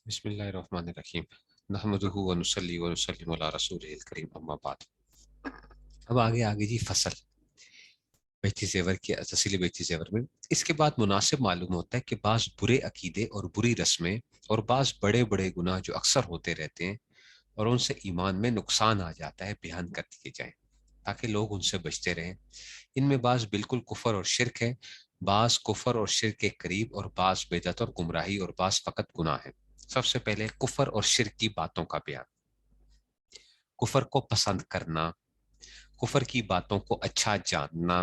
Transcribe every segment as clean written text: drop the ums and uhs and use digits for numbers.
بسم اللہ الرحمن الرحیم نحمدہ ونصلی ونسلم علی رسولہ الکریم اما بعد۔ اب آگے آگے جی فصل بیتی زیور کی تفصیلی بیتی زیور میں اس کے بعد مناسب معلوم ہوتا ہے کہ بعض برے عقیدے اور بری رسمیں اور بعض بڑے بڑے گناہ جو اکثر ہوتے رہتے ہیں اور ان سے ایمان میں نقصان آ جاتا ہے بیان کر دیے جائیں تاکہ لوگ ان سے بچتے رہیں۔ ان میں بعض بالکل کفر اور شرک ہے، بعض کفر اور شرک کے قریب، اور بعض بدعت اور گمراہی، اور بعض فقط گناہ ہے۔ سب سے پہلے کفر اور شرک کی باتوں کا بیان۔ کفر کو پسند کرنا، کفر کی باتوں کو اچھا جاننا،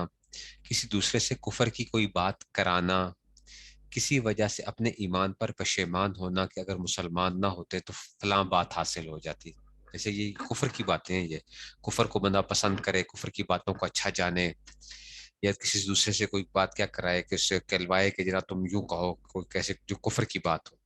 کسی دوسرے سے کفر کی کوئی بات کرانا، کسی وجہ سے اپنے ایمان پر پشیمان ہونا کہ اگر مسلمان نہ ہوتے تو فلاں بات حاصل ہو جاتی، جیسے یہ کفر کی باتیں ہیں۔ یہ کفر کو بندہ پسند کرے، کفر کی باتوں کو اچھا جانے، یا کسی دوسرے سے کوئی بات کیا کرائے کہ اس سے کہلوائے کہ جناب تم یوں کہو، کوئی کیسے جو کفر کی بات ہو۔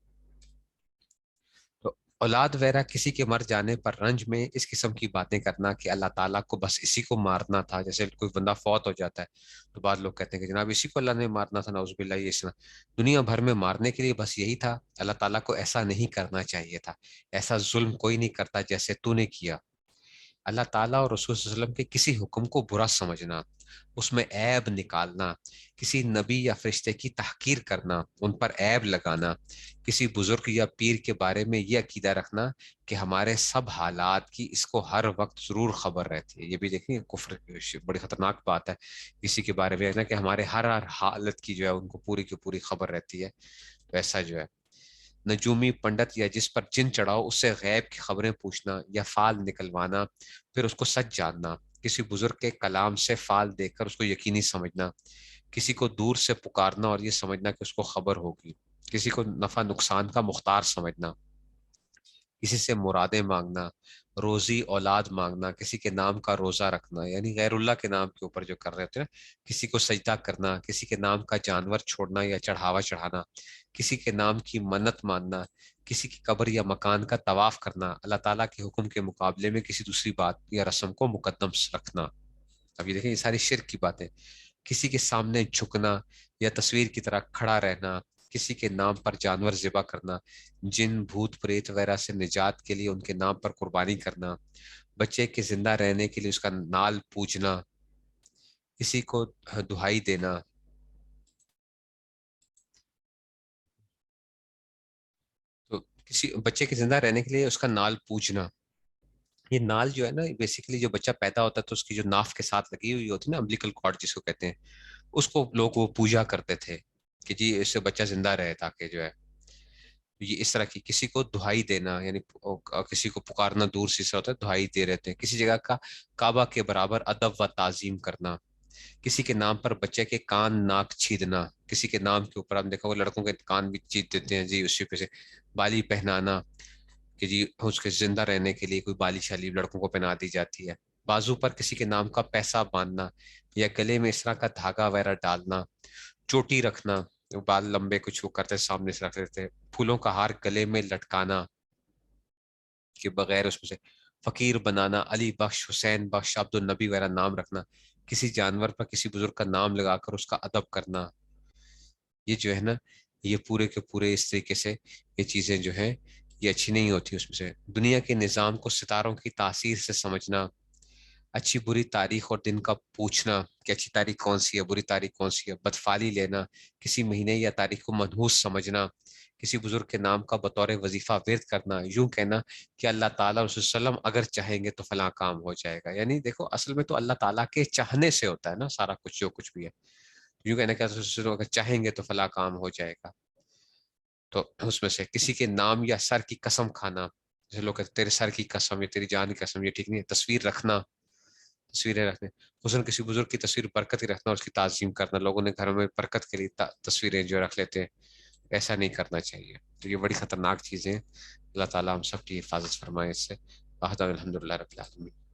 تو اولاد وغیرہ کسی کے مر جانے پر رنج میں اس قسم کی باتیں کرنا کہ اللہ تعالیٰ کو بس اسی کو مارنا تھا، جیسے کوئی بندہ فوت ہو جاتا ہے تو بعض لوگ کہتے ہیں کہ جناب اسی کو اللہ نے مارنا تھا، نعوذ باللہ، یہ دنیا بھر میں مارنے کے لیے بس یہی تھا، اللہ تعالیٰ کو ایسا نہیں کرنا چاہیے تھا، ایسا ظلم کوئی نہیں کرتا جیسے تو نے کیا۔ اللہ تعالیٰ اور رسول صلی اللہ علیہ وسلم کے کسی حکم کو برا سمجھنا، اس میں عیب نکالنا، کسی نبی یا فرشتے کی تحقیر کرنا، ان پر عیب لگانا، کسی بزرگ یا پیر کے بارے میں یہ عقیدہ رکھنا کہ ہمارے سب حالات کی اس کو ہر وقت ضرور خبر رہتی ہے۔ یہ بھی دیکھیں کفر بڑی خطرناک بات ہے، کسی کے بارے میں کہ ہمارے ہر حالت کی جو ہے ان کو پوری کی پوری خبر رہتی ہے، ویسا جو ہے۔ نجومی پنڈت یا جس پر جن چڑھاؤ اس سے غیب کی خبریں پوچھنا یا فال نکلوانا پھر اس کو سچ جاننا، کسی بزرگ کے کلام سے فال دیکھ کر اس کو یقینی سمجھنا، کسی کو دور سے پکارنا اور یہ سمجھنا کہ اس کو خبر ہوگی، کسی کو نفع نقصان کا مختار سمجھنا، کسی سے مرادیں مانگنا، روزی اولاد مانگنا، کسی کے نام کا روزہ رکھنا، یعنی غیر اللہ کے نام کے اوپر جو کر رہے ہوتے ہیں، کسی کو سجدہ کرنا، کسی کے نام کا جانور چھوڑنا یا چڑھاوا چڑھانا، کسی کے نام کی منت ماننا، کسی کی قبر یا مکان کا طواف کرنا، اللہ تعالیٰ کے حکم کے مقابلے میں کسی دوسری بات یا رسم کو مقدم رکھنا۔ اب یہ دیکھیں یہ ساری شرک کی باتیں۔ کسی کے سامنے جھکنا یا تصویر کی طرح کھڑا رہنا، کسی کے نام پر جانور ذبح کرنا، جن بھوت پریت وغیرہ سے نجات کے لیے ان کے نام پر قربانی کرنا، بچے کے زندہ رہنے کے لیے اس کا نال پوجنا، کسی کو دہائی دینا، تو کسی بچے کے زندہ رہنے کے لیے اس کا نال پوجنا۔ یہ نال جو ہے نا بیسیکلی جو بچہ پیدا ہوتا ہے تو اس کی جو ناف کے ساتھ لگی ہوئی ہوتی ہے نا، امبلیکل کارڈ جس کو کہتے ہیں، اس کو لوگ وہ پوجا کرتے تھے کہ جی اس سے بچہ زندہ رہے تاکہ جو ہے یہ اس طرح کی۔ کسی کو دہائی دینا یعنی کسی کو پکارنا دور سے ہوتا ہے، دہائی دے رہتے ہیں۔ کسی جگہ کا کعبہ کے برابر ادب و تعظیم کرنا، کسی کے نام پر بچے کے کان ناک چھیدنا، کسی کے نام کے اوپر ہم دیکھا وہ لڑکوں کے کان بھی چید دیتے ہیں جی، اسی پہ سے بالی پہنانا کہ جی اس کے زندہ رہنے کے لیے کوئی بالی شالی لڑکوں کو پہنا دی جاتی ہے۔ بازو پر کسی کے نام کا پیسہ باندھنا یا گلے میں اس طرح کا دھاگا وغیرہ ڈالنا، چوٹی رکھنا، بال لمبے کچھ وہ کرتے سامنے سے رکھ دیتے، پھولوں کا ہار گلے میں لٹکانا کہ بغیر اس میں سے، فقیر بنانا، علی بخش، حسین بخش، عبد النبی وغیرہ نام رکھنا، کسی جانور پر کسی بزرگ کا نام لگا کر اس کا ادب کرنا، یہ جو ہے نا یہ پورے کے پورے اس طریقے سے یہ چیزیں جو ہیں یہ اچھی نہیں ہوتی۔ اس میں سے دنیا کے نظام کو ستاروں کی تاثیر سے سمجھنا، اچھی بری تاریخ اور دن کا پوچھنا کہ اچھی تاریخ کون سی ہے، بری تاریخ کون سی ہے، بدفالی لینا، کسی مہینے یا تاریخ کو منحوس سمجھنا، کسی بزرگ کے نام کا بطور وظیفہ ورد کرنا، یوں کہنا کہ اللہ تعالیٰ اور رسول صلی اللہ علیہ وسلم اگر چاہیں گے تو فلاں کام ہو جائے گا۔ یعنی دیکھو اصل میں تو اللہ تعالیٰ کے چاہنے سے ہوتا ہے نا سارا کچھ جو کچھ بھی ہے، یوں کہنا کہ رسول صلی اللہ علیہ وسلم اگر چاہیں گے تو فلاں کام ہو جائے گا۔ تو اس میں سے کسی کے نام یا سر کی قسم کھانا، جیسے لوگ کہتے ہیں تیرے سر کی قسم یا تیری جان کی قسم، یہ ٹھیک نہیں ہے۔ تصویر رکھنا، تصویریں رکھنے، خصوصاً کسی بزرگ کی تصویر برکت ہی رکھنا اور اس کی تعظیم کرنا، لوگوں نے گھروں میں برکت کے لیے تصویریں جو رکھ لیتے ہیں، ایسا نہیں کرنا چاہیے۔ تو یہ بڑی خطرناک چیزیں ہیں، اللہ تعالیٰ ہم سب کی حفاظت فرمائے اس سے۔ الحمد للہ رب العالمین۔